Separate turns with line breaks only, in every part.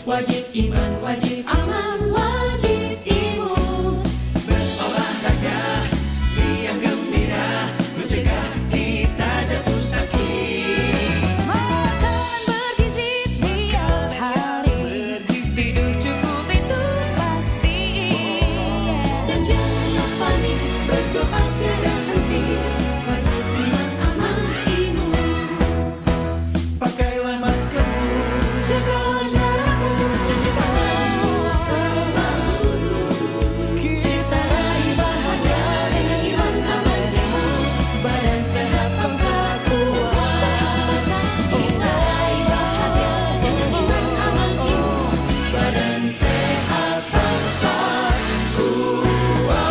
Wajib iman, wajib aman, wajib imun. Berolahraga, riang gembira, mencegah kita jatuh sakit.
Makan bergizi tiap hari, tidur cukup itu pasti.
Dan janganlah panik, berdoa tiada henti. Wajib iman, aman, imun. Pakailah maskermu, jagalah jarakmu, cuci tanganmu selalu. Kita raih bahagia dengan iman, aman, imun. Badan sehat, bangsa kuat. Kita raih bahagia dengan iman, aman, imun. Badan sehat, bangsa kuat.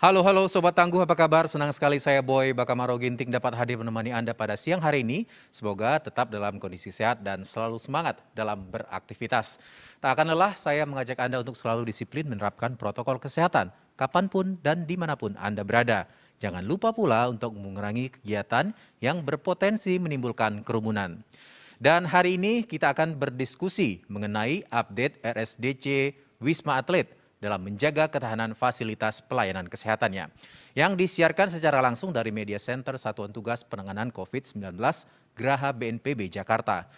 Halo Sobat Tangguh, apa kabar? Senang sekali saya Boy Bakamaro Ginting dapat hadir menemani Anda pada siang hari ini. Semoga tetap dalam kondisi sehat dan selalu semangat dalam beraktivitas. Tak akan lelah, saya mengajak Anda untuk selalu disiplin menerapkan protokol kesehatan, kapanpun dan dimanapun Anda berada. Jangan lupa pula untuk mengurangi kegiatan yang berpotensi menimbulkan kerumunan. Dan hari ini kita akan berdiskusi mengenai update RSDC Wisma Atlet dalam menjaga ketahanan fasilitas pelayanan kesehatannya, yang disiarkan secara langsung dari Media Center Satuan Tugas Penanganan COVID-19 Geraha BNPB Jakarta.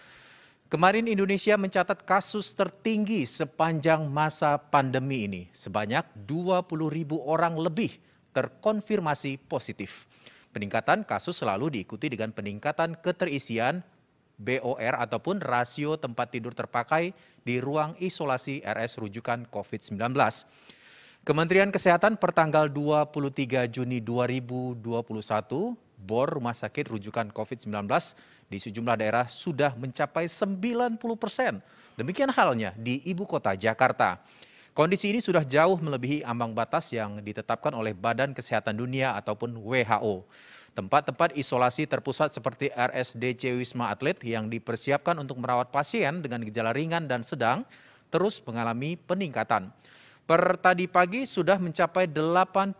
Kemarin Indonesia mencatat kasus tertinggi sepanjang masa pandemi ini. Sebanyak 20.000 orang lebih terkonfirmasi positif. Peningkatan kasus selalu diikuti dengan peningkatan keterisian BOR ataupun rasio tempat tidur terpakai di ruang isolasi RS rujukan COVID-19. Kementerian Kesehatan pertanggal 23 Juni 2021, BOR rumah sakit rujukan COVID-19 di sejumlah daerah sudah mencapai 90%. Demikian halnya di ibu kota Jakarta. Kondisi ini sudah jauh melebihi ambang batas yang ditetapkan oleh Badan Kesehatan Dunia ataupun WHO. Tempat-tempat isolasi terpusat seperti RSDC Wisma Atlet yang dipersiapkan untuk merawat pasien dengan gejala ringan dan sedang terus mengalami peningkatan. Per tadi pagi sudah mencapai 85%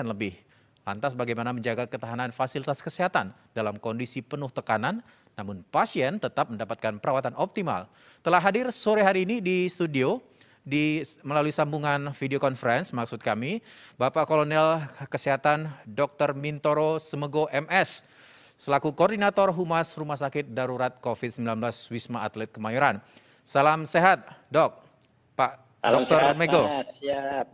lebih. Lantas bagaimana menjaga ketahanan fasilitas kesehatan dalam kondisi penuh tekanan, namun pasien tetap mendapatkan perawatan optimal? Telah hadir sore hari ini di studio, melalui sambungan video conference maksud kami, Bapak Kolonel Kesehatan Dr. Mintoro Semego MS, selaku Koordinator Humas Rumah Sakit Darurat COVID-19 Wisma Atlet Kemayoran. Salam sehat, Dok. Pak
Salam
Dr.
sehat,
Mego.
Mas. Siap,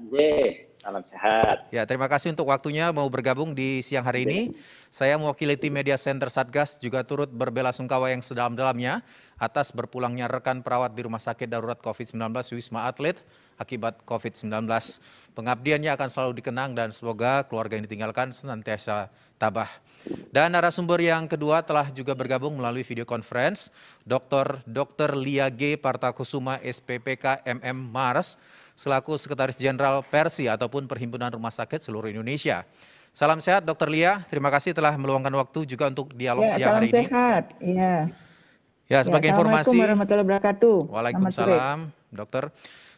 salam sehat.
Ya, terima kasih untuk waktunya mau bergabung di siang hari ini. Saya mewakili tim Media Center Satgas juga turut berbelasungkawa yang sedalam-dalamnya atas berpulangnya rekan perawat di Rumah Sakit Darurat COVID-19 Wisma Atlet akibat COVID-19. Pengabdiannya akan selalu dikenang dan semoga keluarga yang ditinggalkan senantiasa tabah. Dan narasumber yang kedua telah juga bergabung melalui video conference, Dr. Lia G. Partakusuma SPPK MM Mars, selaku Sekretaris Jenderal Persi ataupun Perhimpunan Rumah Sakit seluruh Indonesia. Salam sehat Dr. Lia, terima kasih telah meluangkan waktu juga untuk dialog siang hari ini.
Salam sehat, iya.
Ya, sebagai informasi.
Assalamualaikum warahmatullahi wabarakatuh.
Waalaikumsalam, Dokter.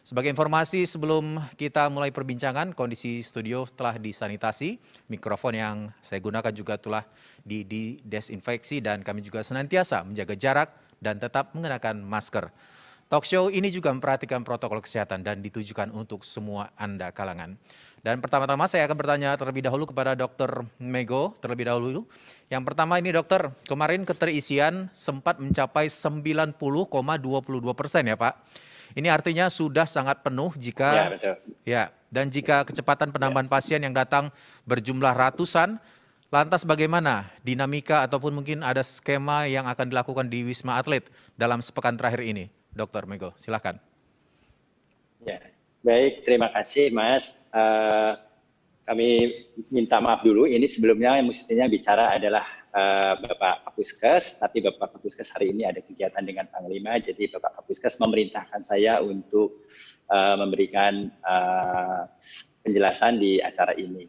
Sebagai informasi sebelum kita mulai perbincangan, kondisi studio telah disanitasi, mikrofon yang saya gunakan juga telah didesinfeksi dan kami juga senantiasa menjaga jarak dan tetap mengenakan masker. Talk show ini juga memperhatikan protokol kesehatan dan ditujukan untuk semua Anda kalangan. Dan pertama-tama saya akan bertanya terlebih dahulu kepada Dr. Mego terlebih dahulu. Yang pertama ini Dokter, kemarin keterisian sempat mencapai 90,22% ya Pak. Ini artinya sudah sangat penuh jika
Ya, betul.
Ya, dan jika kecepatan penambahan pasien yang datang berjumlah ratusan, lantas bagaimana dinamika ataupun mungkin ada skema yang akan dilakukan di Wisma Atlet dalam sepekan terakhir ini? Dr. Mego, silakan.
Ya, baik, terima kasih Mas. Kami minta maaf dulu, ini sebelumnya yang mestinya bicara adalah Bapak Kapuskas, tapi Bapak Kapuskas hari ini ada kegiatan dengan Panglima, jadi Bapak Kapuskas memerintahkan saya untuk memberikan penjelasan di acara ini.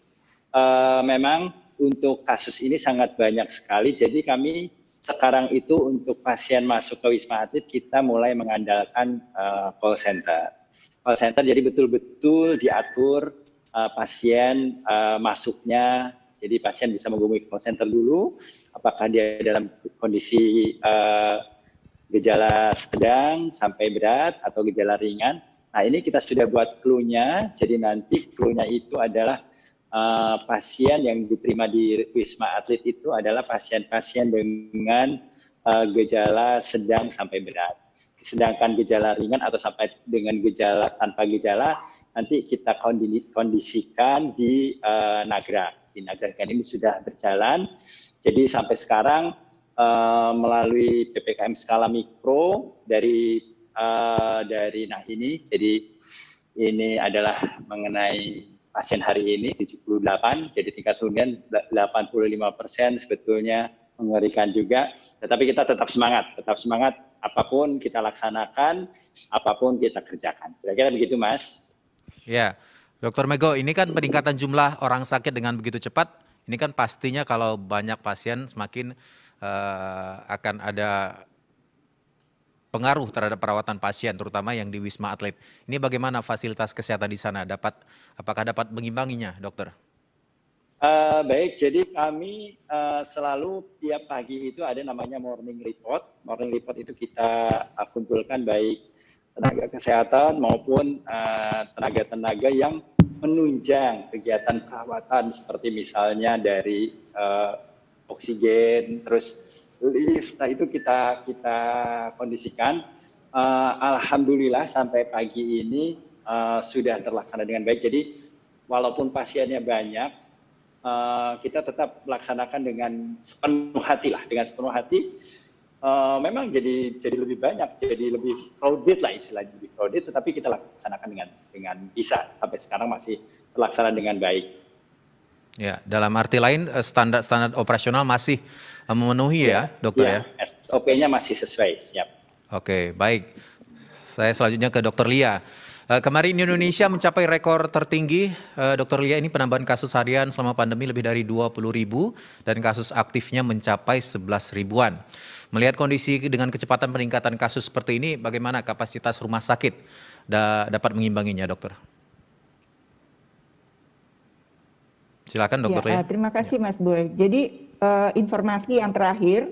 Memang untuk kasus ini sangat banyak sekali, jadi kami sekarang itu untuk pasien masuk ke Wisma Atlet kita mulai mengandalkan call center. Call center jadi betul-betul diatur pasien masuknya Jadi pasien bisa menghubungi call center dulu, apakah dia dalam kondisi gejala sedang sampai berat atau gejala ringan. Nah, ini kita sudah buat clue-nya. Jadi nanti clue-nya itu adalah pasien yang diterima di Wisma Atlet itu adalah pasien-pasien dengan gejala sedang sampai berat. Sedangkan gejala ringan atau sampai dengan gejala tanpa gejala nanti kita kondisikan di Nagrag. Di Nagrag ini sudah berjalan. Jadi sampai sekarang melalui PPKM skala mikro dari nah ini, jadi ini adalah mengenai pasien hari ini 78, jadi tingkat hunian 85% sebetulnya mengerikan juga, tetapi kita tetap semangat apapun kita laksanakan, apapun kita kerjakan. Kira-kira begitu, Mas.
Ya, Dr. Mego, ini kan peningkatan jumlah orang sakit dengan begitu cepat, ini kan pastinya kalau banyak pasien semakin akan ada pengaruh terhadap perawatan pasien, terutama yang di Wisma Atlet. Ini bagaimana fasilitas kesehatan di sana? Apakah dapat mengimbanginya, dokter?
Baik, jadi kami selalu tiap pagi itu ada namanya morning report. Morning report itu kita kumpulkan baik tenaga kesehatan maupun tenaga-tenaga yang menunjang kegiatan perawatan seperti misalnya dari oksigen, terus lift. Nah, itu kita kondisikan. Alhamdulillah sampai pagi ini sudah terlaksana dengan baik. Jadi walaupun pasiennya banyak, kita tetap melaksanakan dengan sepenuh hati lah, dengan sepenuh hati. Memang jadi lebih banyak, jadi lebih crowded lah istilahnya, lebih crowded, tetapi kita laksanakan dengan bisa sampai sekarang masih terlaksana dengan baik.
Ya, dalam arti lain standar operasional masih memenuhi ya, dokter ya?
SOP-nya masih sesuai, siap.
Oke, baik. Saya selanjutnya ke Dr. Lia. Kemarin Indonesia mencapai rekor tertinggi, Dr. Lia, ini penambahan kasus harian selama pandemi lebih dari 20.000 dan kasus aktifnya mencapai 11 ribuan. Melihat kondisi dengan kecepatan peningkatan kasus seperti ini, bagaimana kapasitas rumah sakit dapat mengimbanginya, dokter? Silakan, Dokter Lia.
Terima kasih, Mas Boy. Jadi informasi yang terakhir,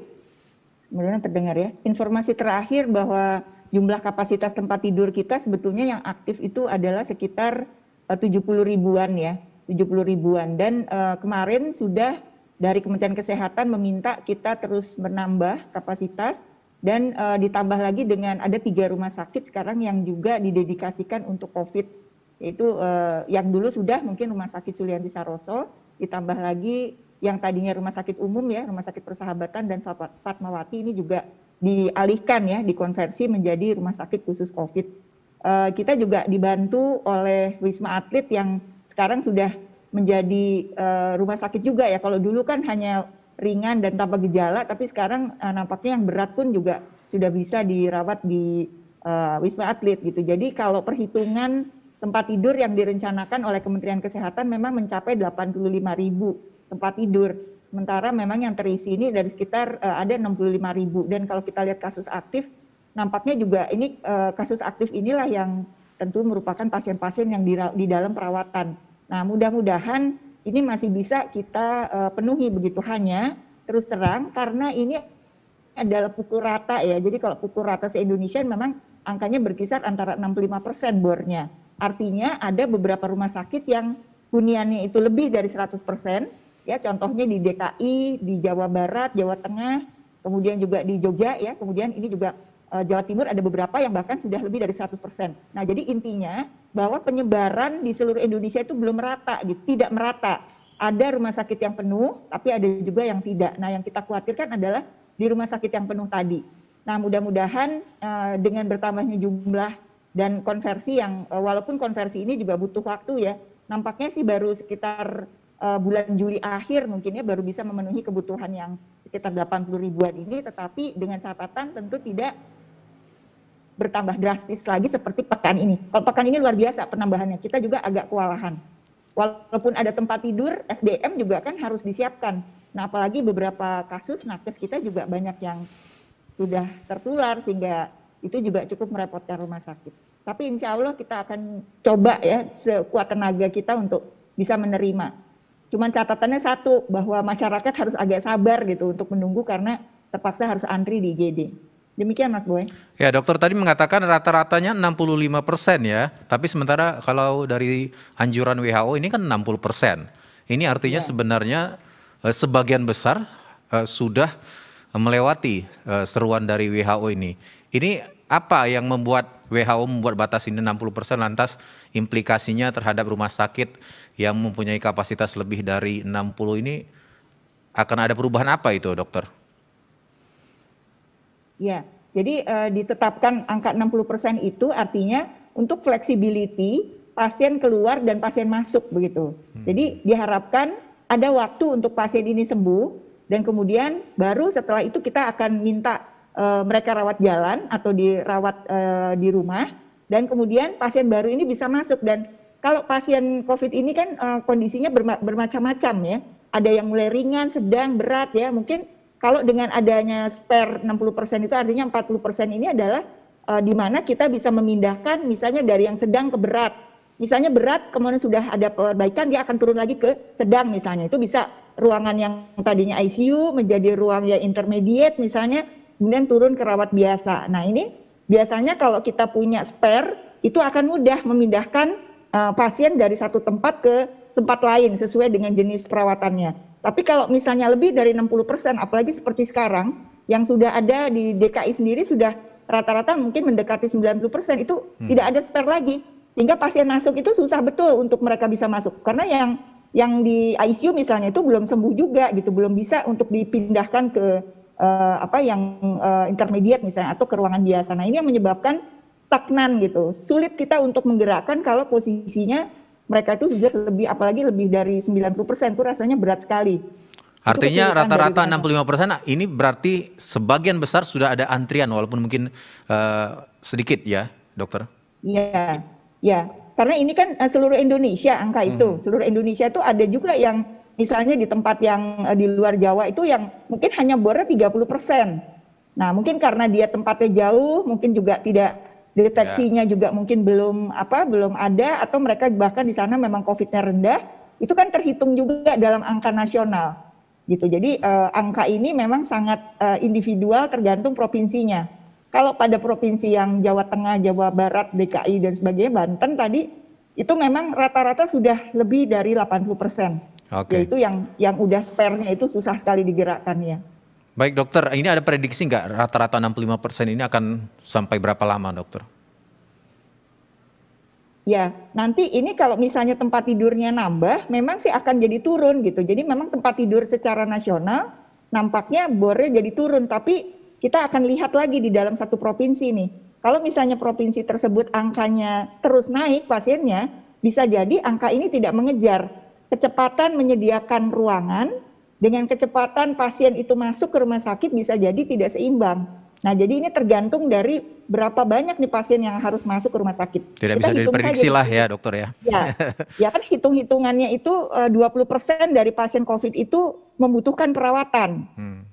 mudah-mudahan terdengar ya. Informasi terakhir bahwa jumlah kapasitas tempat tidur kita sebetulnya yang aktif itu adalah sekitar 70 ribuan ya, 70 ribuan. Dan kemarin sudah dari Kementerian Kesehatan meminta kita terus menambah kapasitas dan ditambah lagi dengan ada 3 rumah sakit sekarang yang juga didedikasikan untuk COVID. Yaitu yang dulu sudah mungkin Rumah Sakit Sulianti Saroso, ditambah lagi yang tadinya Rumah Sakit Umum ya, Rumah Sakit Persahabatan dan Fatmawati ini juga dialihkan ya, dikonversi menjadi Rumah Sakit Khusus COVID. Kita juga dibantu oleh Wisma Atlet yang sekarang sudah menjadi rumah sakit juga ya. Kalau dulu kan hanya ringan dan tanpa gejala, tapi sekarang nampaknya yang berat pun juga sudah bisa dirawat di Wisma Atlet gitu. Jadi kalau perhitungan tempat tidur yang direncanakan oleh Kementerian Kesehatan memang mencapai 85.000 tempat tidur. Sementara memang yang terisi ini dari sekitar ada 65.000. Dan kalau kita lihat kasus aktif, nampaknya juga ini kasus aktif inilah yang tentu merupakan pasien-pasien yang di dalam perawatan. Nah, mudah-mudahan ini masih bisa kita penuhi begitu, hanya terus terang karena ini adalah pukul rata ya. Jadi kalau pukul rata se-Indonesia memang angkanya berkisar antara 65% bornya. Artinya ada beberapa rumah sakit yang huniannya itu lebih dari 100%, ya contohnya di DKI, di Jawa Barat, Jawa Tengah, kemudian juga di Jogja ya, kemudian ini juga Jawa Timur ada beberapa yang bahkan sudah lebih dari 100%. Nah, jadi intinya bahwa penyebaran di seluruh Indonesia itu belum merata, gitu, tidak merata. Ada rumah sakit yang penuh, tapi ada juga yang tidak. Nah, yang kita khawatirkan adalah di rumah sakit yang penuh tadi. Nah, mudah-mudahan dengan bertambahnya jumlah dan konversi yang walaupun konversi ini juga butuh waktu ya, nampaknya sih baru sekitar bulan Juli akhir mungkin ya baru bisa memenuhi kebutuhan yang sekitar 80 ribuan ini, tetapi dengan catatan tentu tidak bertambah drastis lagi seperti pekan ini. Kalau pekan ini luar biasa penambahannya, kita juga agak kewalahan. Walaupun ada tempat tidur, SDM juga kan harus disiapkan. Nah, apalagi beberapa kasus nakes kita juga banyak yang sudah tertular sehingga itu juga cukup merepotkan rumah sakit. Tapi insya Allah kita akan coba ya sekuat tenaga kita untuk bisa menerima. Cuman catatannya satu, bahwa masyarakat harus agak sabar gitu untuk menunggu karena terpaksa harus antri di IGD. Demikian Mas Boy.
Ya, dokter tadi mengatakan rata-ratanya 65% ya, tapi sementara kalau dari anjuran WHO ini kan 60%. Ini artinya sebenarnya sebagian besar sudah melewati seruan dari WHO ini. Ini apa yang membuat WHO membuat batas ini 60%, lantas implikasinya terhadap rumah sakit yang mempunyai kapasitas lebih dari 60 ini akan ada perubahan apa itu, dokter?
Ya, jadi ditetapkan angka 60% itu artinya untuk flexibility pasien keluar dan pasien masuk begitu. Jadi diharapkan ada waktu untuk pasien ini sembuh dan kemudian baru setelah itu kita akan minta mereka rawat jalan atau dirawat di rumah dan kemudian pasien baru ini bisa masuk. Dan kalau pasien COVID ini kan kondisinya bermacam-macam ya. Ada yang mulai ringan, sedang, berat ya. Mungkin kalau dengan adanya spare 60% itu artinya 40% ini adalah di mana kita bisa memindahkan misalnya dari yang sedang ke berat. Misalnya berat kemudian sudah ada perbaikan dia akan turun lagi ke sedang misalnya. Itu bisa ruangan yang tadinya ICU menjadi ruang yang intermediate misalnya, kemudian turun ke rawat biasa. Nah ini biasanya kalau kita punya spare itu akan mudah memindahkan pasien dari satu tempat ke tempat lain sesuai dengan jenis perawatannya. Tapi kalau misalnya lebih dari 60%, apalagi seperti sekarang yang sudah ada di DKI sendiri sudah rata-rata mungkin mendekati 90%, itu tidak ada spare lagi. Sehingga pasien masuk itu susah betul untuk mereka bisa masuk. Karena yang di ICU misalnya itu belum sembuh juga gitu, belum bisa untuk dipindahkan ke intermediate misalnya atau ke ruangan biasa. Nah ini yang menyebabkan stagnan gitu. Sulit kita untuk menggerakkan kalau posisinya mereka itu sudah lebih, apalagi lebih dari 90%, itu rasanya berat sekali.
Artinya rata-rata 65%, ini berarti sebagian besar sudah ada antrian walaupun mungkin sedikit ya, dokter?
Iya, ya. Karena ini kan seluruh Indonesia angka itu. Seluruh Indonesia itu ada juga yang misalnya di tempat yang di luar Jawa itu yang mungkin hanya bornya 30%. Nah mungkin karena dia tempatnya jauh, mungkin juga tidak deteksinya juga mungkin belum ada, atau mereka bahkan di sana memang COVID-nya rendah, itu kan terhitung juga dalam angka nasional gitu. Jadi angka ini memang sangat individual tergantung provinsinya. Kalau pada provinsi yang Jawa Tengah, Jawa Barat, DKI dan sebagainya, Banten tadi itu memang rata-rata sudah lebih dari 80%. Yaitu yang udah spare-nya itu susah sekali digerakkan ya.
Baik dokter, ini ada prediksi nggak rata-rata 65% ini akan sampai berapa lama dokter?
Ya, nanti ini kalau misalnya tempat tidurnya nambah, memang sih akan jadi turun gitu. Jadi memang tempat tidur secara nasional nampaknya bornya jadi turun, tapi kita akan lihat lagi di dalam satu provinsi nih. Kalau misalnya provinsi tersebut angkanya terus naik pasiennya, bisa jadi angka ini tidak mengejar. Kecepatan menyediakan ruangan dengan kecepatan pasien itu masuk ke rumah sakit bisa jadi tidak seimbang. Nah, jadi ini tergantung dari berapa banyak nih pasien yang harus masuk ke rumah sakit.
Tidak bisa diprediksi lah ya dokter ya.
Ya kan hitung-hitungannya itu 20% dari pasien COVID itu membutuhkan perawatan.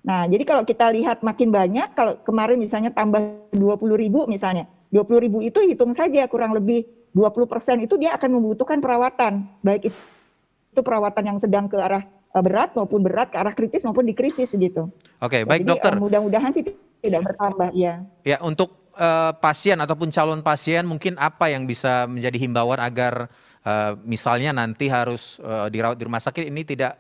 Nah, jadi kalau kita lihat makin banyak, kalau kemarin misalnya tambah 20.000 misalnya, 20.000 itu hitung saja kurang lebih 20% itu dia akan membutuhkan perawatan. Baik itu perawatan yang sedang ke arah berat maupun berat ke arah kritis maupun dikritis gitu.
Oke, baik. Jadi, dokter.
Mudah-mudahan sih tidak bertambah ya.
Ya, untuk pasien ataupun calon pasien mungkin apa yang bisa menjadi himbauan agar misalnya nanti harus dirawat di rumah sakit ini tidak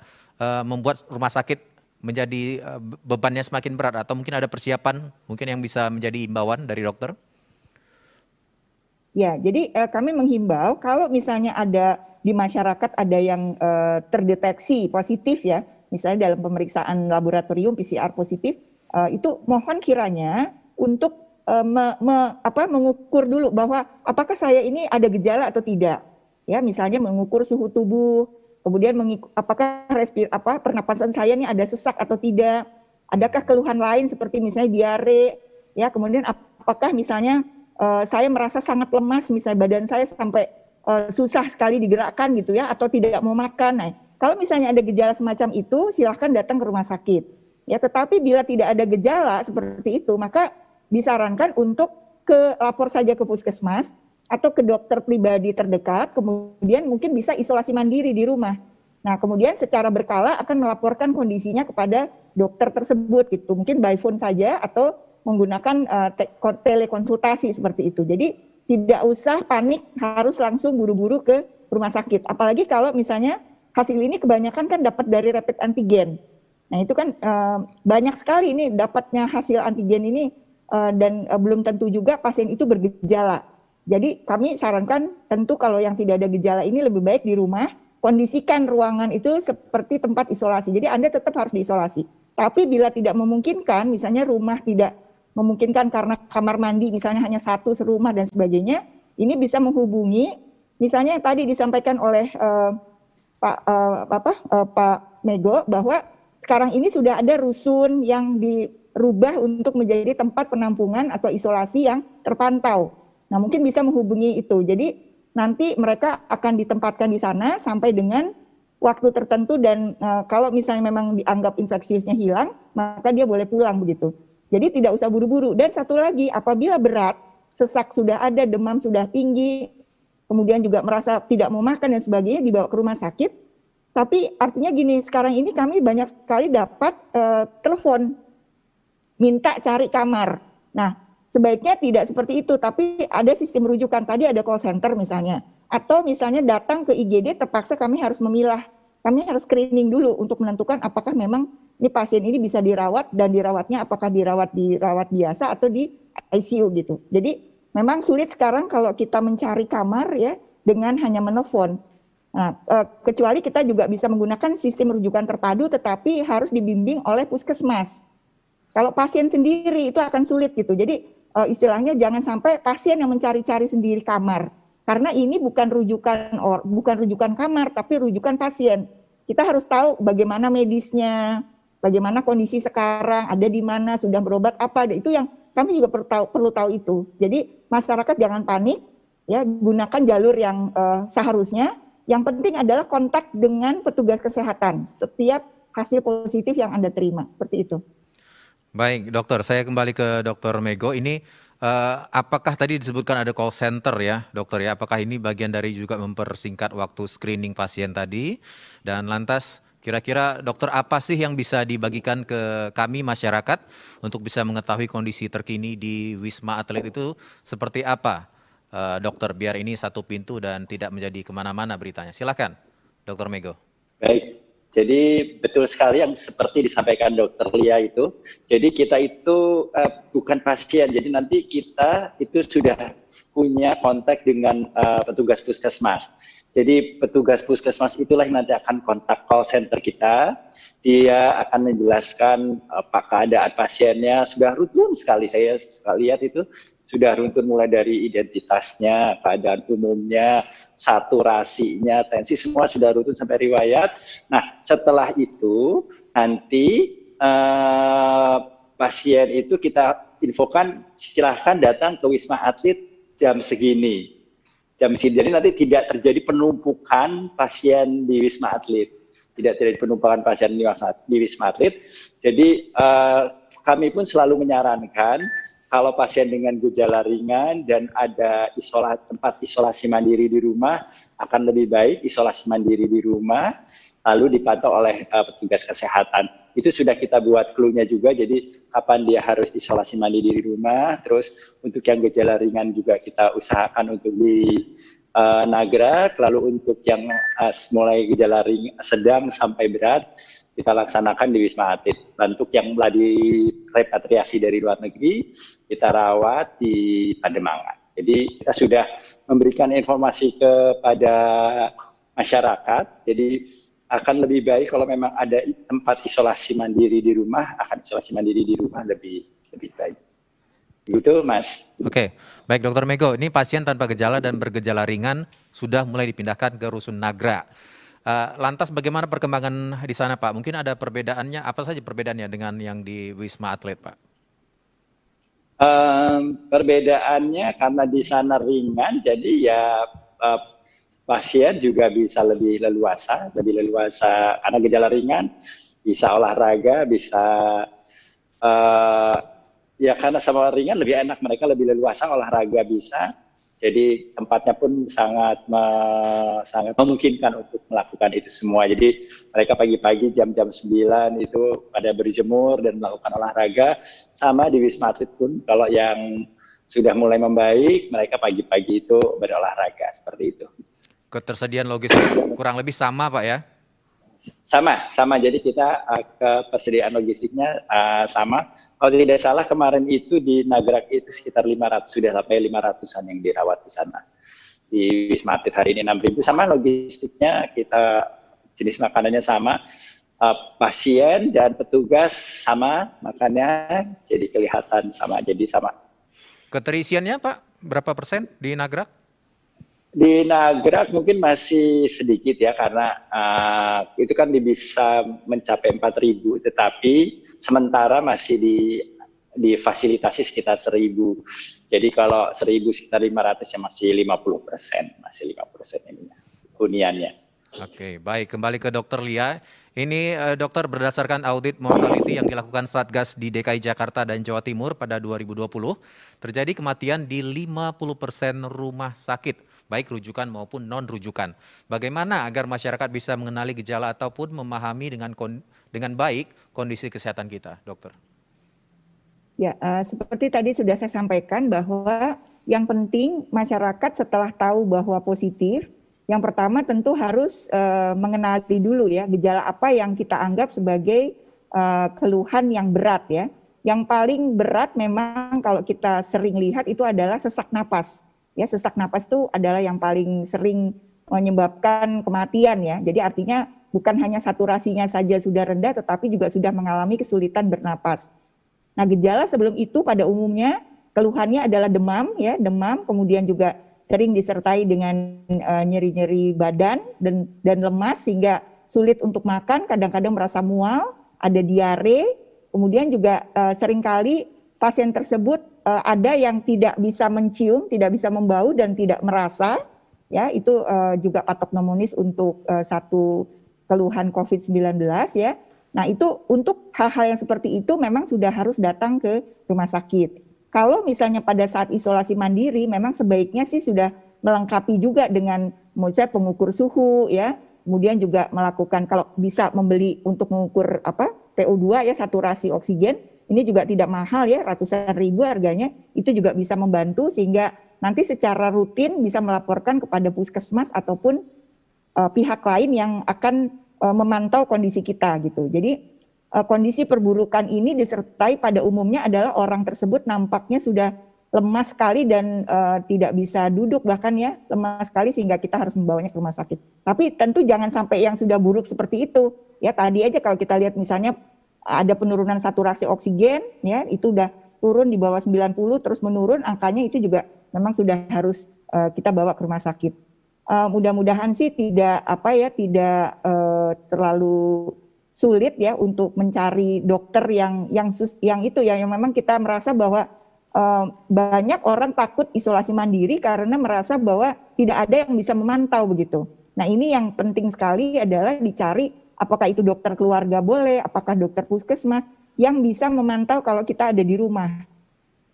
membuat rumah sakit menjadi bebannya semakin berat, atau mungkin ada persiapan mungkin yang bisa menjadi himbauan dari dokter?
Ya, jadi kami menghimbau kalau misalnya ada di masyarakat ada yang terdeteksi positif ya, misalnya dalam pemeriksaan laboratorium PCR positif, itu mohon kiranya untuk mengukur dulu bahwa apakah saya ini ada gejala atau tidak. Ya, misalnya mengukur suhu tubuh, kemudian apakah pernapasan saya ini ada sesak atau tidak, adakah keluhan lain seperti misalnya diare, ya, kemudian apakah misalnya saya merasa sangat lemas, misalnya badan saya sampai susah sekali digerakkan gitu ya, atau tidak mau makan. Nah, kalau misalnya ada gejala semacam itu, silahkan datang ke rumah sakit. Ya, tetapi bila tidak ada gejala seperti itu, maka disarankan untuk lapor saja ke puskesmas atau ke dokter pribadi terdekat, kemudian mungkin bisa isolasi mandiri di rumah. Nah, kemudian secara berkala akan melaporkan kondisinya kepada dokter tersebut gitu. Mungkin by phone saja atau menggunakan telekonsultasi seperti itu. Jadi tidak usah panik harus langsung buru-buru ke rumah sakit. Apalagi kalau misalnya hasil ini kebanyakan kan dapat dari rapid antigen. Nah, itu kan banyak sekali ini dapatnya hasil antigen ini dan belum tentu juga pasien itu bergejala. Jadi kami sarankan tentu kalau yang tidak ada gejala ini lebih baik di rumah, kondisikan ruangan itu seperti tempat isolasi. Jadi Anda tetap harus diisolasi. Tapi bila tidak memungkinkan, misalnya rumah tidak memungkinkan karena kamar mandi misalnya hanya satu serumah dan sebagainya, ini bisa menghubungi, misalnya yang tadi disampaikan oleh Pak Mego bahwa sekarang ini sudah ada rusun yang dirubah untuk menjadi tempat penampungan atau isolasi yang terpantau. Nah, mungkin bisa menghubungi itu. Jadi nanti mereka akan ditempatkan di sana sampai dengan waktu tertentu dan kalau misalnya memang dianggap infeksiusnya hilang, maka dia boleh pulang begitu. Jadi tidak usah buru-buru. Dan satu lagi, apabila berat, sesak sudah ada, demam sudah tinggi, kemudian juga merasa tidak mau makan dan sebagainya, dibawa ke rumah sakit. Tapi artinya gini, sekarang ini kami banyak sekali dapat telepon, minta cari kamar. Nah, sebaiknya tidak seperti itu, tapi ada sistem rujukan. Tadi ada call center misalnya. Atau misalnya datang ke IGD, terpaksa kami harus memilah. Kami harus screening dulu untuk menentukan apakah memang ini pasien ini bisa dirawat dan dirawatnya apakah dirawat biasa atau di ICU gitu. Jadi memang sulit sekarang kalau kita mencari kamar ya dengan hanya menelpon. Nah, kecuali kita juga bisa menggunakan sistem rujukan terpadu tetapi harus dibimbing oleh puskesmas. Kalau pasien sendiri itu akan sulit gitu. Jadi istilahnya jangan sampai pasien yang mencari-cari sendiri kamar. Karena ini bukan rujukan kamar tapi rujukan pasien. Kita harus tahu bagaimana medisnya, bagaimana kondisi sekarang, ada di mana, sudah berobat apa, itu yang kami juga perlu tahu itu. Jadi masyarakat jangan panik, ya gunakan jalur yang seharusnya. Yang penting adalah kontak dengan petugas kesehatan setiap hasil positif yang Anda terima, seperti itu.
Baik, dokter, saya kembali ke Dr. Mego. Ini apakah tadi disebutkan ada call center ya, dokter ya? Apakah ini bagian dari juga mempersingkat waktu screening pasien tadi? Dan lantas kira-kira dokter apa sih yang bisa dibagikan ke kami masyarakat untuk bisa mengetahui kondisi terkini di Wisma Atlet itu seperti apa, dokter? Biar ini satu pintu dan tidak menjadi kemana-mana beritanya. Silakan, Dr. Mego.
Baik. Jadi betul sekali yang seperti disampaikan Dr. Lia itu. Jadi kita itu bukan pasien. Jadi nanti kita itu sudah punya kontak dengan petugas puskesmas. Jadi petugas puskesmas itulah yang nanti akan kontak call center kita. Dia akan menjelaskan keadaan pasiennya. Sudah rutin sekali saya lihat itu. Sudah runtun mulai dari identitasnya, keadaan umumnya, saturasinya, tensi, semua sudah runtun sampai riwayat. Nah, setelah itu nanti pasien itu kita infokan silahkan datang ke Wisma Atlet jam segini. Jadi nanti tidak terjadi penumpukan pasien di Wisma Atlet. Tidak terjadi penumpukan pasien di Wisma Atlet. Jadi kami pun selalu menyarankan kalau pasien dengan gejala ringan dan ada tempat isolasi mandiri di rumah, akan lebih baik isolasi mandiri di rumah, lalu dipantau oleh petugas kesehatan. Itu sudah kita buat clue-nya juga, jadi kapan dia harus isolasi mandiri di rumah, terus untuk yang gejala ringan juga kita usahakan untuk di Nagrag, lalu untuk yang mulai gejala sedang sampai berat, kita laksanakan di Wisma Atlet. Untuk yang telah direpatriasi dari luar negeri, kita rawat di Pademangan. Jadi kita sudah memberikan informasi kepada masyarakat, jadi akan lebih baik kalau memang ada tempat isolasi mandiri di rumah, akan isolasi mandiri di rumah lebih baik. Gitu, Mas.
Oke, baik Dr. Mego, ini pasien tanpa gejala dan bergejala ringan sudah mulai dipindahkan ke Rusun Nagrag. Lantas bagaimana perkembangan di sana, Pak? Mungkin ada perbedaannya, apa saja perbedaannya dengan yang di Wisma Atlet, Pak?
Perbedaannya karena di sana ringan, jadi ya pasien juga bisa lebih leluasa karena gejala ringan, bisa olahraga, bisa ya karena sama ringan lebih enak, mereka lebih leluasa olahraga bisa. Jadi tempatnya pun sangat memungkinkan untuk melakukan itu semua. Jadi mereka pagi-pagi jam-jam 9 itu pada berjemur dan melakukan olahraga. Sama di Wisma Atlet pun kalau yang sudah mulai membaik, mereka pagi-pagi itu berolahraga seperti itu.
Ketersediaan logistik kurang lebih sama Pak ya?
Sama. Jadi kita ketersediaan logistiknya sama. Kalau tidak salah kemarin itu di Nagrak itu sekitar 500, sudah sampai 500-an yang dirawat di sana. Di Wisma Atlet hari ini 6.000, sama logistiknya kita, jenis makanannya sama. Pasien dan petugas sama makannya, jadi kelihatan sama,
Keterisiannya Pak, berapa persen di Nagrak?
Di Nagrak mungkin masih sedikit ya, karena itu kan bisa mencapai 4.000, tetapi sementara masih difasilitasi sekitar 1.000. Jadi kalau 1.000 sekitar 500 ya masih 50% ininya, huniannya.
Oke, baik. Kembali ke Dokter Lia. Ini dokter, berdasarkan audit mortality yang dilakukan Satgas di DKI Jakarta dan Jawa Timur pada 2020, terjadi kematian di 50% rumah sakit, baik rujukan maupun non-rujukan. Bagaimana agar masyarakat bisa mengenali gejala ataupun memahami dengan baik kondisi kesehatan kita, dokter?
Ya, seperti tadi sudah saya sampaikan bahwa yang penting masyarakat setelah tahu bahwa positif, yang pertama tentu harus mengenali dulu ya gejala apa yang kita anggap sebagai keluhan yang berat ya. Yang paling berat memang kalau kita sering lihat itu adalah sesak napas. Ya, sesak napas itu adalah yang paling sering menyebabkan kematian ya. Jadi artinya bukan hanya saturasinya saja sudah rendah, tetapi juga sudah mengalami kesulitan bernapas. Nah, gejala sebelum itu pada umumnya keluhannya adalah demam ya, demam, kemudian juga sering disertai dengan nyeri-nyeri badan dan lemas sehingga sulit untuk makan, kadang-kadang merasa mual, ada diare, kemudian juga seringkali pasien tersebut ada yang tidak bisa mencium, tidak bisa membau dan tidak merasa, ya itu juga patognomonis untuk satu keluhan COVID-19 ya. Nah itu untuk hal-hal yang seperti itu memang sudah harus datang ke rumah sakit. Kalau misalnya pada saat isolasi mandiri, memang sebaiknya sih sudah melengkapi juga dengan misalnya pengukur suhu ya, kemudian juga melakukan kalau bisa membeli untuk mengukur PO2 ya, saturasi oksigen. Ini juga tidak mahal ya, ratusan ribu harganya, itu juga bisa membantu sehingga nanti secara rutin bisa melaporkan kepada puskesmas ataupun pihak lain yang akan memantau kondisi kita gitu. Jadi kondisi perburukan ini disertai pada umumnya adalah orang tersebut nampaknya sudah lemas sekali dan tidak bisa duduk bahkan ya, lemas sekali sehingga kita harus membawanya ke rumah sakit. Tapi tentu jangan sampai yang sudah buruk seperti itu. Ya tadi aja kalau kita lihat misalnya ada penurunan saturasi oksigen ya, itu udah turun di bawah 90 terus menurun, angkanya itu juga memang sudah harus kita bawa ke rumah sakit. Mudah-mudahan sih tidak terlalu sulit ya untuk mencari dokter yang memang kita merasa bahwa banyak orang takut isolasi mandiri karena merasa bahwa tidak ada yang bisa memantau begitu. Nah ini yang penting sekali adalah dicari apakah itu dokter keluarga boleh, apakah dokter puskesmas yang bisa memantau kalau kita ada di rumah.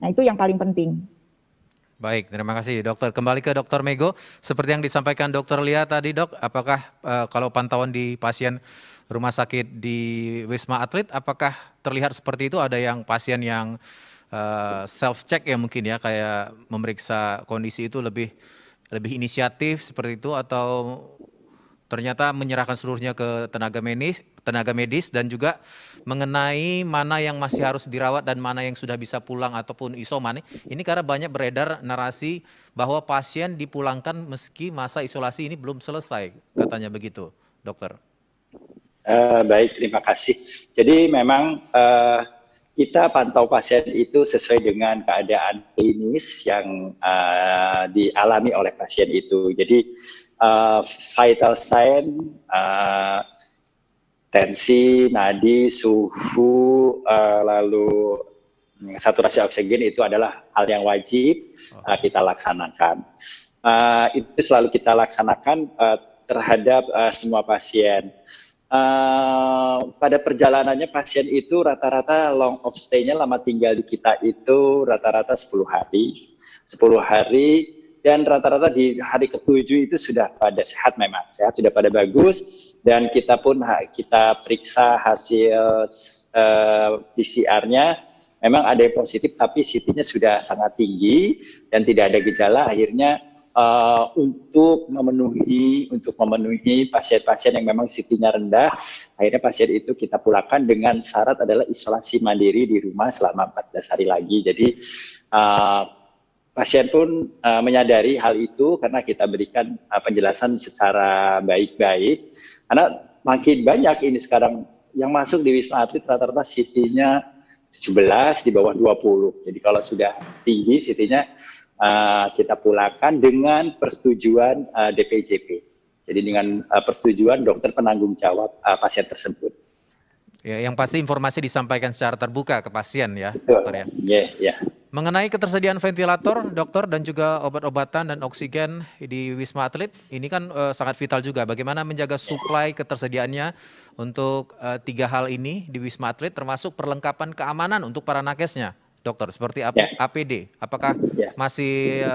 Nah itu yang paling penting.
Baik, terima kasih dokter. Kembali ke Dokter Mego, seperti yang disampaikan Dokter Lia tadi dok, apakah kalau pantauan di pasien rumah sakit di Wisma Atlet, apakah terlihat seperti itu? Ada yang pasien yang self check ya mungkin ya, kayak memeriksa kondisi itu lebih inisiatif seperti itu, atau ternyata menyerahkan seluruhnya ke tenaga medis dan juga mengenai mana yang masih harus dirawat dan mana yang sudah bisa pulang ataupun isoman. Ini karena banyak beredar narasi bahwa pasien dipulangkan meski masa isolasi ini belum selesai, katanya begitu, dokter.
Baik, terima kasih. Jadi memang kita pantau pasien itu sesuai dengan keadaan klinis yang dialami oleh pasien itu. Jadi vital sign, tensi, nadi, suhu, lalu saturasi oksigen itu adalah hal yang wajib kita laksanakan. Itu selalu kita laksanakan terhadap semua pasien. Pada perjalanannya pasien itu rata-rata long of stay-nya, lama tinggal di kita itu rata-rata 10 hari. 10 hari dan rata-rata di hari ke-7 itu sudah pada sehat, memang sehat, sudah pada bagus, dan kita pun kita periksa hasil PCR-nya, memang ada yang positif tapi CT-nya sudah sangat tinggi dan tidak ada gejala. Akhirnya untuk memenuhi pasien-pasien yang memang CT-nya rendah, akhirnya pasien itu kita pulangkan dengan syarat adalah isolasi mandiri di rumah selama 14 hari lagi. Jadi pasien pun menyadari hal itu karena kita berikan penjelasan secara baik-baik. Karena makin banyak ini sekarang yang masuk di Wisma Atlet, rata-rata CT-nya 17, di bawah 20. Jadi kalau sudah tinggi CT-nya kita pulangkan dengan persetujuan DPJP. Jadi dengan persetujuan dokter penanggung jawab pasien tersebut.
Ya, yang pasti informasi disampaikan secara terbuka ke pasien ya,
Betul.
dokter ya.
Ya.
Mengenai ketersediaan ventilator, dokter, dan juga obat-obatan dan oksigen di Wisma Atlet, ini kan sangat vital juga. Bagaimana menjaga suplai ketersediaannya untuk 3 hal ini di Wisma Atlet, termasuk perlengkapan keamanan untuk para nakesnya, dokter, seperti APD. Apakah masih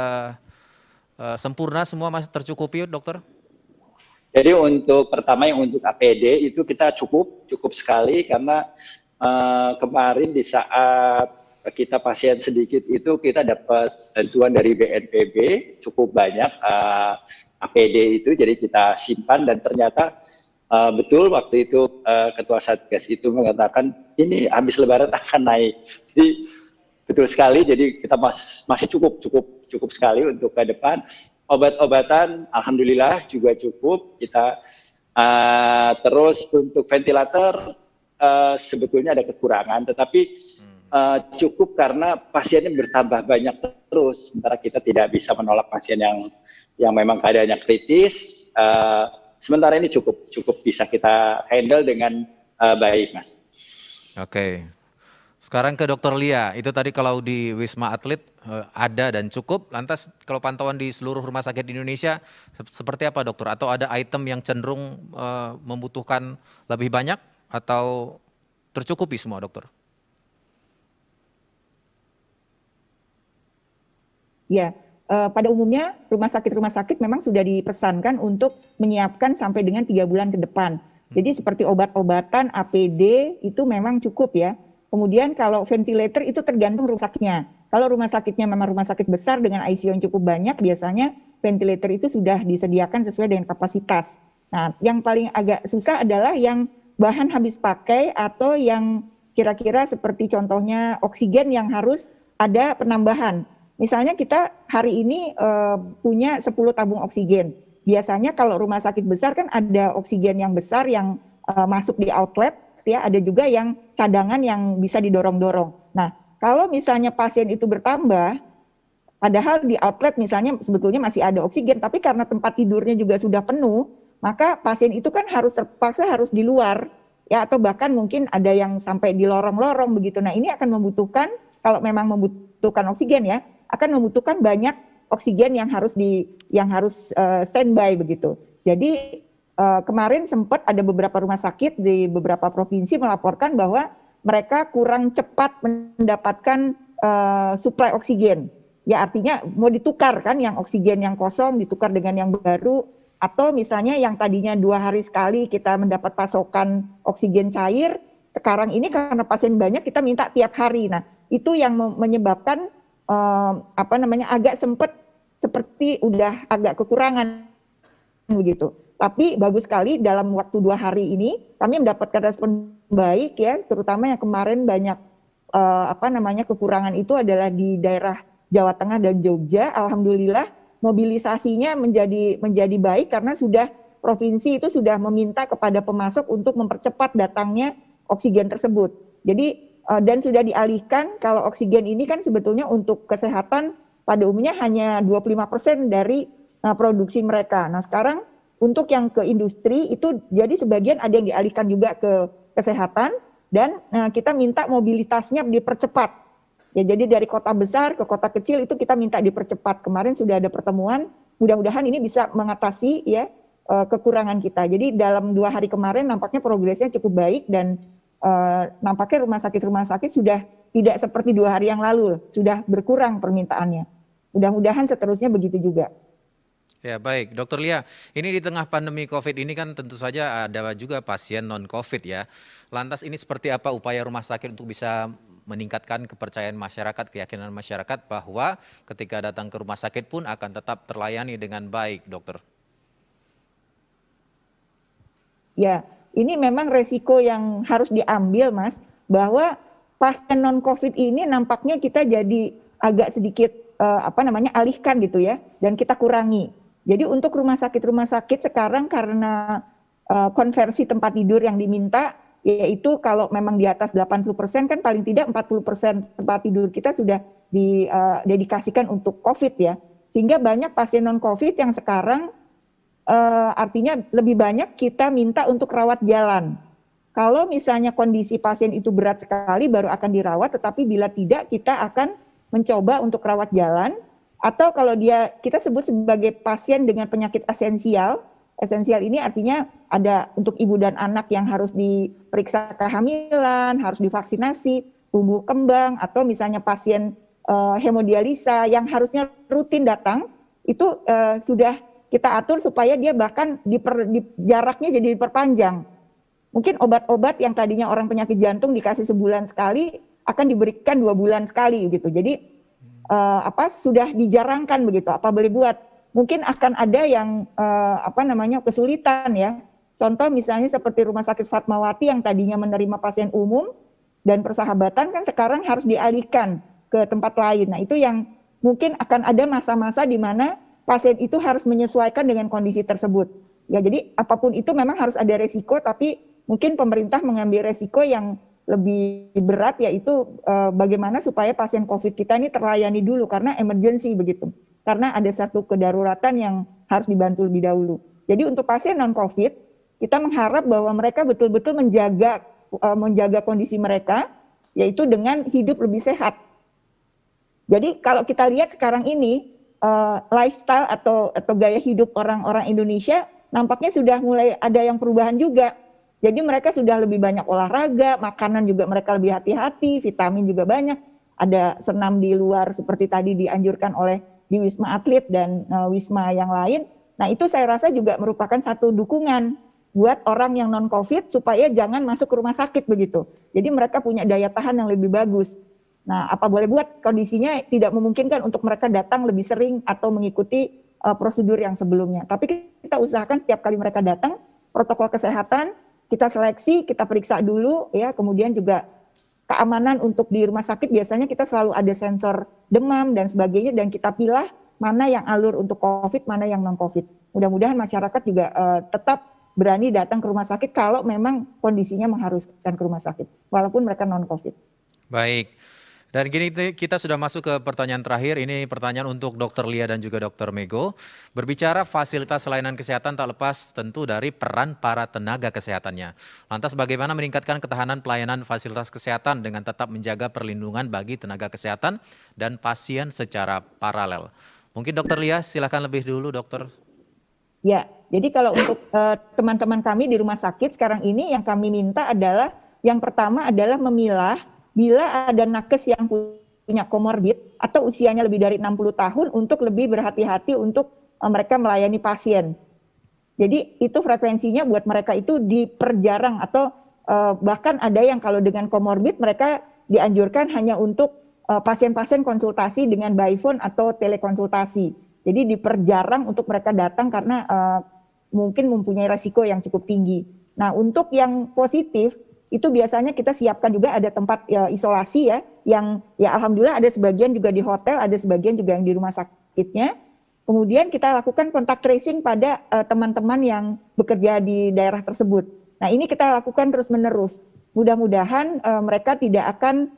sempurna semua, masih tercukupi, dokter?
Jadi untuk pertama yang untuk APD itu kita cukup sekali karena kemarin di saat kita pasien sedikit itu kita dapat bantuan dari BNPB cukup banyak APD itu, jadi kita simpan dan ternyata betul waktu itu Ketua Satgas itu mengatakan ini habis Lebaran akan naik. Jadi betul sekali, jadi kita masih cukup sekali untuk ke depan. Obat-obatan alhamdulillah juga cukup. Kita terus untuk ventilator sebetulnya ada kekurangan, tetapi cukup karena pasiennya bertambah banyak terus, sementara kita tidak bisa menolak pasien yang memang keadaannya kritis. Sementara ini cukup bisa kita handle dengan baik, Mas.
Oke. Sekarang ke Dokter Lia, itu tadi kalau di Wisma Atlet ada dan cukup, lantas kalau pantauan di seluruh rumah sakit di Indonesia seperti apa, dokter? Atau ada item yang cenderung membutuhkan lebih banyak atau tercukupi semua, dokter?
Ya, pada umumnya rumah sakit memang sudah dipesankan untuk menyiapkan sampai dengan 3 bulan ke depan. Jadi seperti obat-obatan, APD itu memang cukup ya. Kemudian kalau ventilator itu tergantung rumah sakitnya. Kalau rumah sakitnya memang rumah sakit besar dengan ICU yang cukup banyak, biasanya ventilator itu sudah disediakan sesuai dengan kapasitas. Nah, yang paling agak susah adalah yang bahan habis pakai atau yang kira-kira seperti contohnya oksigen yang harus ada penambahan. Misalnya kita hari ini punya 10 tabung oksigen. Biasanya kalau rumah sakit besar kan ada oksigen yang besar yang masuk di outlet, ya, ada juga yang cadangan yang bisa didorong-dorong. Nah, kalau misalnya pasien itu bertambah, padahal di outlet misalnya sebetulnya masih ada oksigen, tapi karena tempat tidurnya juga sudah penuh, maka pasien itu kan terpaksa harus di luar, ya, atau bahkan mungkin ada yang sampai di lorong-lorong begitu. Nah, ini akan membutuhkan, kalau memang membutuhkan oksigen ya, akan membutuhkan banyak oksigen yang harus standby begitu. Jadi kemarin sempat ada beberapa rumah sakit di beberapa provinsi melaporkan bahwa mereka kurang cepat mendapatkan suplai oksigen. Ya, artinya mau ditukar kan, yang oksigen yang kosong ditukar dengan yang baru, atau misalnya yang tadinya 2 hari sekali kita mendapat pasokan oksigen cair, sekarang ini karena pasien banyak kita minta tiap hari. Nah, itu yang menyebabkan agak sempat seperti udah agak kekurangan begitu. Tapi bagus sekali dalam waktu 2 hari ini kami mendapatkan respon baik ya, terutama yang kemarin banyak kekurangan itu adalah di daerah Jawa Tengah dan Jogja. Alhamdulillah mobilisasinya menjadi baik karena provinsi itu sudah meminta kepada pemasok untuk mempercepat datangnya oksigen tersebut. Jadi dan sudah dialihkan, kalau oksigen ini kan sebetulnya untuk kesehatan pada umumnya hanya 25% dari produksi mereka. Nah, sekarang untuk yang ke industri itu jadi sebagian ada yang dialihkan juga ke kesehatan dan kita minta mobilitasnya dipercepat. Ya, jadi dari kota besar ke kota kecil itu kita minta dipercepat. Kemarin sudah ada pertemuan, mudah-mudahan ini bisa mengatasi ya kekurangan kita. Jadi dalam 2 hari kemarin nampaknya progresnya cukup baik dan nampaknya rumah sakit sudah tidak seperti 2 hari yang lalu, sudah berkurang permintaannya. Mudah-mudahan seterusnya begitu juga.
Ya baik, Dokter Lia, ini di tengah pandemi COVID ini kan tentu saja ada juga pasien non-COVID ya. Lantas ini seperti apa upaya rumah sakit untuk bisa meningkatkan kepercayaan masyarakat, keyakinan masyarakat bahwa ketika datang ke rumah sakit pun akan tetap terlayani dengan baik, dokter?
Ya, ini memang resiko yang harus diambil, Mas, bahwa pasien non-COVID ini nampaknya kita jadi agak sedikit alihkan gitu ya, dan kita kurangi. Jadi untuk rumah sakit sekarang karena konversi tempat tidur yang diminta, yaitu kalau memang di atas 80% kan paling tidak 40% tempat tidur kita sudah didedikasikan untuk COVID ya. Sehingga banyak pasien non-COVID yang sekarang artinya lebih banyak kita minta untuk rawat jalan. Kalau misalnya kondisi pasien itu berat sekali baru akan dirawat, tetapi bila tidak kita akan mencoba untuk rawat jalan. Atau kalau kita sebut sebagai pasien dengan penyakit esensial ini artinya ada untuk ibu dan anak yang harus diperiksa kehamilan, harus divaksinasi, tumbuh kembang, atau misalnya pasien hemodialisa yang harusnya rutin datang, itu sudah kita atur supaya dia bahkan jaraknya jadi diperpanjang. Mungkin obat-obat yang tadinya orang penyakit jantung dikasih sebulan sekali, akan diberikan 2 bulan sekali gitu. Jadi sudah dijarangkan begitu, apa boleh buat. Mungkin akan ada yang kesulitan ya. Contoh misalnya seperti Rumah Sakit Fatmawati yang tadinya menerima pasien umum dan persahabatan kan sekarang harus dialihkan ke tempat lain. Nah, itu yang mungkin akan ada masa-masa di mana pasien itu harus menyesuaikan dengan kondisi tersebut. Ya, jadi apapun itu memang harus ada resiko, tapi mungkin pemerintah mengambil resiko yang lebih berat, yaitu bagaimana supaya pasien COVID kita ini terlayani dulu karena emergency begitu. Karena ada satu kedaruratan yang harus dibantu lebih dahulu. Jadi untuk pasien non-COVID, kita mengharap bahwa mereka betul-betul menjaga kondisi mereka, yaitu dengan hidup lebih sehat. Jadi kalau kita lihat sekarang ini, lifestyle atau gaya hidup orang-orang Indonesia nampaknya sudah mulai ada yang perubahan juga. Jadi mereka sudah lebih banyak olahraga, makanan juga mereka lebih hati-hati, vitamin juga banyak. Ada senam di luar seperti tadi dianjurkan oleh di Wisma Atlet dan Wisma yang lain. Nah itu saya rasa juga merupakan satu dukungan buat orang yang non-COVID supaya jangan masuk ke rumah sakit begitu. Jadi mereka punya daya tahan yang lebih bagus. Nah apa boleh buat kondisinya tidak memungkinkan untuk mereka datang lebih sering atau mengikuti prosedur yang sebelumnya. Tapi kita usahakan setiap kali mereka datang, protokol kesehatan, kita seleksi, kita periksa dulu ya, kemudian juga keamanan untuk di rumah sakit biasanya kita selalu ada sensor demam dan sebagainya dan kita pilih mana yang alur untuk COVID, mana yang non-COVID. Mudah-mudahan masyarakat juga tetap berani datang ke rumah sakit kalau memang kondisinya mengharuskan ke rumah sakit, walaupun mereka non-COVID.
Baik. Dan gini kita sudah masuk ke pertanyaan terakhir, ini pertanyaan untuk Dr. Lia dan juga Dr. Mego. Berbicara fasilitas layanan kesehatan tak lepas tentu dari peran para tenaga kesehatannya. Lantas bagaimana meningkatkan ketahanan pelayanan fasilitas kesehatan dengan tetap menjaga perlindungan bagi tenaga kesehatan dan pasien secara paralel? Mungkin Dr. Lia silakan lebih dulu dokter.
Ya, jadi kalau untuk teman-teman kami di rumah sakit sekarang ini yang kami minta adalah yang pertama adalah memilah bila ada nakes yang punya komorbid atau usianya lebih dari 60 tahun untuk lebih berhati-hati untuk mereka melayani pasien. Jadi itu frekuensinya buat mereka itu diperjarang atau bahkan ada yang kalau dengan komorbid mereka dianjurkan hanya untuk pasien-pasien konsultasi dengan by phone atau telekonsultasi. Jadi diperjarang untuk mereka datang karena mungkin mempunyai resiko yang cukup tinggi. Nah untuk yang positif, itu biasanya kita siapkan juga ada tempat isolasi ya, yang ya alhamdulillah ada sebagian juga di hotel, ada sebagian juga yang di rumah sakitnya. Kemudian kita lakukan kontak tracing pada teman-teman yang bekerja di daerah tersebut. Nah ini kita lakukan terus-menerus. Mudah-mudahan mereka tidak akan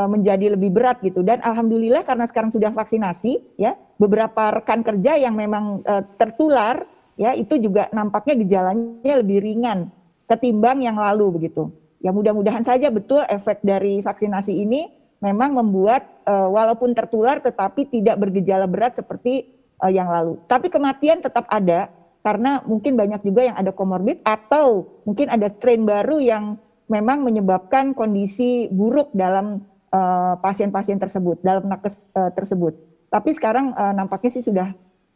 menjadi lebih berat gitu. Dan alhamdulillah karena sekarang sudah vaksinasi ya, beberapa rekan kerja yang memang tertular ya itu juga nampaknya gejalanya lebih ringan ketimbang yang lalu begitu. Ya mudah-mudahan saja betul efek dari vaksinasi ini memang membuat walaupun tertular tetapi tidak bergejala berat seperti yang lalu. Tapi kematian tetap ada karena mungkin banyak juga yang ada komorbid atau mungkin ada strain baru yang memang menyebabkan kondisi buruk dalam pasien-pasien tersebut, dalam nakes tersebut. Tapi sekarang nampaknya sih sudah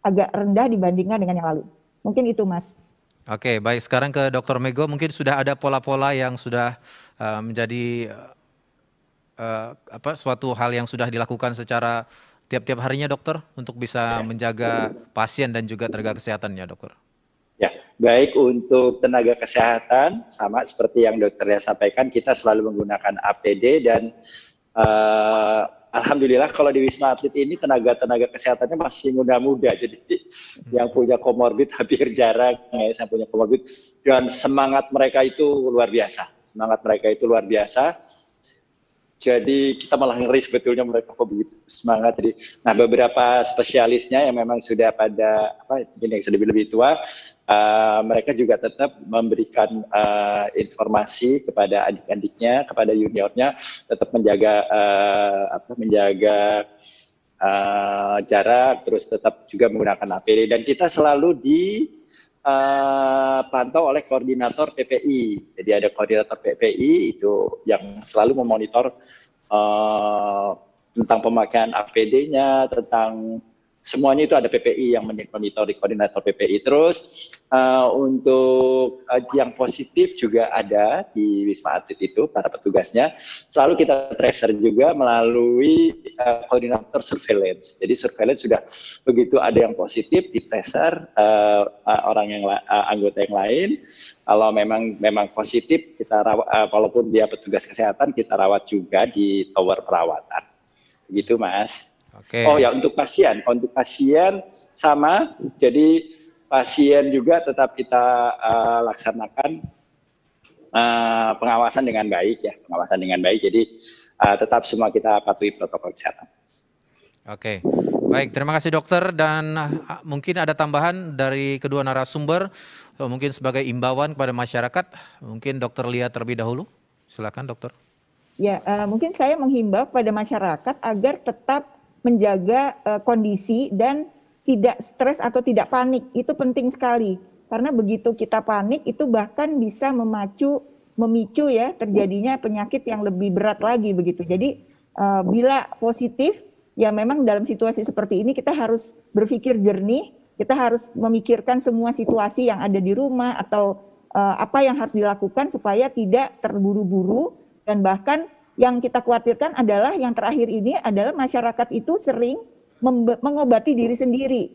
agak rendah dibandingkan dengan yang lalu. Mungkin itu, Mas.
Oke, baik. Sekarang ke Dr. Mego, mungkin sudah ada pola-pola yang sudah menjadi suatu hal yang sudah dilakukan secara tiap-tiap harinya, dokter, untuk bisa menjaga pasien dan juga tenaga kesehatannya, dokter.
Ya, baik untuk tenaga kesehatan, sama seperti yang dokter ya sampaikan, kita selalu menggunakan APD dan alhamdulillah kalau di Wisma Atlet ini tenaga kesehatannya masih muda-muda, jadi yang punya komorbid hampir jarang ya, yang punya komorbid, dan semangat mereka itu luar biasa, Jadi kita malah ngeri sebetulnya mereka kok begitu semangat. Jadi, nah beberapa spesialisnya yang memang sudah pada yang sudah lebih tua, mereka juga tetap memberikan informasi kepada adik-adiknya, kepada juniornya, tetap menjaga jarak, terus tetap juga menggunakan APD. Dan kita selalu pantau oleh koordinator PPI. Jadi ada koordinator PPI itu yang selalu memonitor tentang pemakaian APD-nya, tentang semuanya itu ada PPI yang memonitor di koordinator PPI. Terus untuk yang positif juga ada di Wisma Atlet itu, para petugasnya. Selalu kita tracer juga melalui koordinator surveillance. Jadi surveillance sudah begitu ada yang positif, di tracer anggota yang lain. Kalau memang positif, kita rawat, walaupun dia petugas kesehatan, kita rawat juga di tower perawatan. Begitu, Mas.
Oke.
Oh ya, untuk pasien sama, jadi pasien juga tetap kita laksanakan pengawasan dengan baik. Jadi tetap semua kita patuhi protokol kesehatan.
Oke, baik. Terima kasih dokter, dan mungkin ada tambahan dari kedua narasumber, mungkin sebagai imbauan kepada masyarakat. Mungkin Dokter Lia terlebih dahulu. Silakan, dokter.
Ya, mungkin saya menghimbau kepada masyarakat agar tetap menjaga kondisi dan tidak stres atau tidak panik. Itu penting sekali. Karena begitu kita panik itu bahkan bisa memicu ya terjadinya penyakit yang lebih berat lagi begitu. Jadi bila positif, ya memang dalam situasi seperti ini kita harus berpikir jernih, kita harus memikirkan semua situasi yang ada di rumah atau apa yang harus dilakukan supaya tidak terburu-buru. Dan bahkan yang kita khawatirkan adalah yang terakhir ini adalah masyarakat itu sering mengobati diri sendiri,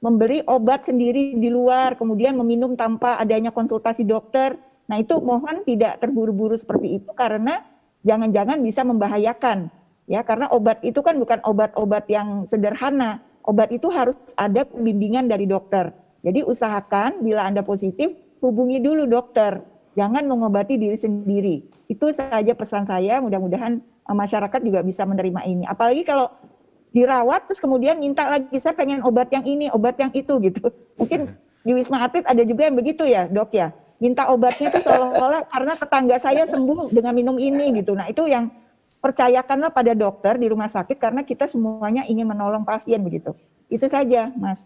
memberi obat sendiri di luar, kemudian meminum tanpa adanya konsultasi dokter. Nah itu mohon tidak terburu-buru seperti itu karena jangan-jangan bisa membahayakan. Ya, karena obat itu kan bukan obat-obat yang sederhana. Obat itu harus ada bimbingan dari dokter. Jadi usahakan bila Anda positif, hubungi dulu dokter. Jangan mengobati diri sendiri. Itu saja pesan saya, mudah-mudahan masyarakat juga bisa menerima ini. Apalagi kalau dirawat terus kemudian minta lagi, saya pengen obat yang ini, obat yang itu gitu. Mungkin di Wisma Atlet ada juga yang begitu ya, Dok ya. Minta obatnya itu seolah-olah karena tetangga saya sembuh dengan minum ini gitu. Nah, itu yang percayakanlah pada dokter di rumah sakit karena kita semuanya ingin menolong pasien begitu. Itu saja, Mas.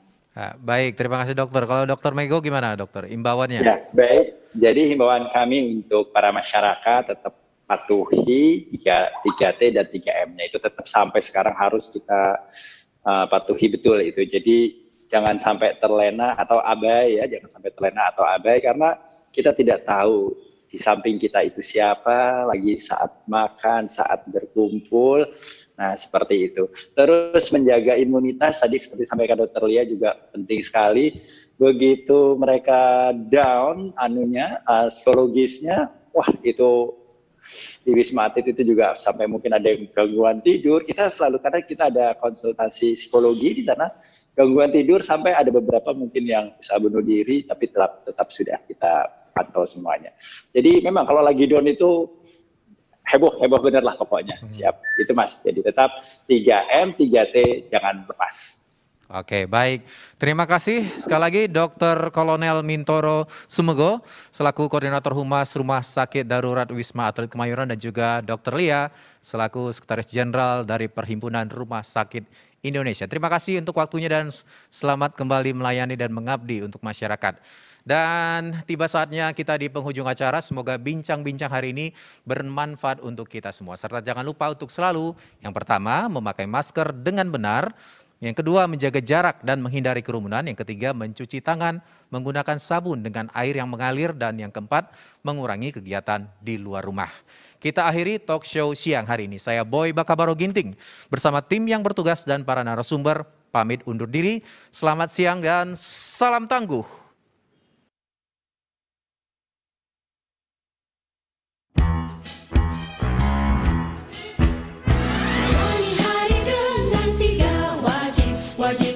Baik, terima kasih dokter. Kalau Dokter Mego gimana, dokter? Imbauannya?
Ya, baik. Jadi himbauan kami untuk para masyarakat tetap patuhi 3T dan 3M-nya itu tetap sampai sekarang harus kita patuhi betul itu. Jadi jangan sampai terlena atau abai ya, karena kita tidak tahu di samping kita itu siapa, lagi saat makan, saat berkumpul, nah seperti itu. Terus menjaga imunitas, tadi seperti sampaikan Dokter Lia juga penting sekali, begitu mereka down, psikologisnya, wah itu di Wisma Atlet itu juga sampai mungkin ada yang gangguan tidur, kita selalu, karena kita ada konsultasi psikologi di sana, gangguan tidur sampai ada beberapa mungkin yang bisa bunuh diri, tapi tetap sudah kita pantau semuanya. Jadi memang kalau lagi down itu heboh bener lah pokoknya. Siap, itu Mas. Jadi tetap 3M, 3T, jangan lepas.
Oke, baik. Terima kasih sekali lagi Dr. Kolonel Mintoro Sumego selaku Koordinator Humas Rumah Sakit Darurat Wisma Atlet Kemayoran, dan juga Dr. Lia selaku Sekretaris Jenderal dari Perhimpunan Rumah Sakit Indonesia. Terima kasih untuk waktunya dan selamat kembali melayani dan mengabdi untuk masyarakat. Dan tiba saatnya kita di penghujung acara. Semoga bincang-bincang hari ini bermanfaat untuk kita semua. Serta jangan lupa untuk selalu, yang pertama, memakai masker dengan benar, Yang kedua, menjaga jarak dan menghindari kerumunan. Yang ketiga, mencuci tangan menggunakan sabun dengan air yang mengalir. Dan yang keempat, mengurangi kegiatan di luar rumah. Kita akhiri talk show siang hari ini. Saya Boy Bakabaro Ginting bersama tim yang bertugas dan para narasumber pamit undur diri. Selamat siang dan salam tangguh.
Jalani hari dengan 3 wajib